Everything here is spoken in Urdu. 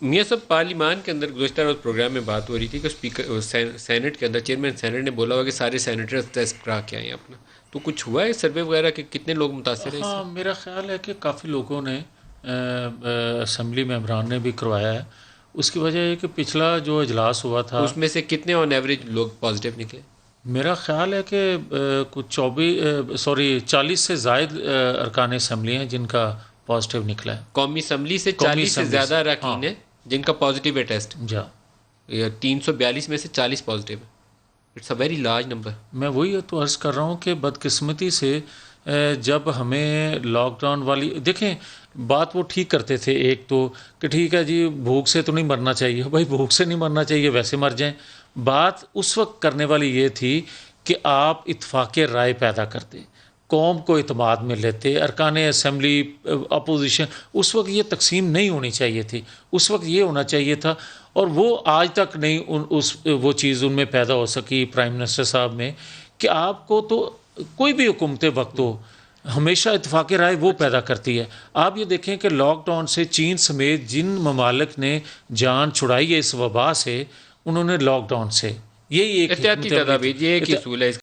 میاں صاحب پارلیمان کے اندر گزشتہ روز پروگرام میں بات ہو رہی تھی کہ اسپیکر سینٹ کے اندر چیئرمین سینٹ نے بولا ہوا کہ سارے سینیٹر ٹیسٹ کرا کے آئیں اپنا، تو کچھ ہوا ہے سروے وغیرہ کہ کتنے لوگ متاثر ہیں اس سے؟ ہاں میرا خیال ہے کہ کافی لوگوں نے اسمبلی ممبران نے بھی کروایا ہے. اس کی وجہ یہ کہ پچھلا جو اجلاس ہوا تھا اس میں سے کتنے آن ایوریج لوگ پازیٹیو نکلے؟ میرا خیال ہے کہ کچھ 40 سے زائد ارکان اسمبلی ہیں جن کا پازیٹیو نکلا ہے. قومی اسمبلی سے قومی 40 سے اسمبلی زیادہ ہاں اراکین ہیں جن کا پازیٹیو ہے ٹیسٹ، جا 342 میں سے 40 پازیٹیو ہے. It's a very large number. میں وہی تو عرض کر رہا ہوں کہ بدقسمتی سے جب ہمیں لاک ڈاؤن والی دیکھیں بات وہ ٹھیک کرتے تھے ایک تو کہ ٹھیک ہے جی بھوک سے تو نہیں مرنا چاہیے. بھائی بھوک سے نہیں مرنا چاہیے، ویسے مر جائیں. بات اس وقت کرنے والی یہ تھی کہ آپ اتفاق رائے پیدا کرتے، قوم کو اعتماد میں لیتے، ارکان اسمبلی اپوزیشن. اس وقت یہ تقسیم نہیں ہونی چاہیے تھی. اس وقت یہ ہونا چاہیے تھا، اور وہ آج تک نہیں وہ چیز ان میں پیدا ہو سکی پرائم منسٹر صاحب میں، کہ آپ کو تو کوئی بھی حکومت وقت ہو ہمیشہ اتفاق رائے وہ پیدا کرتی ہے. آپ یہ دیکھیں کہ لاک ڈاؤن سے چین سمیت جن ممالک نے جان چھڑائی ہے اس وبا سے، انہوں نے لاک ڈاؤن سے یہی ایک احتیاطی حکمت عملی تدابیر، یہ ایک تھی. اصول ہے اس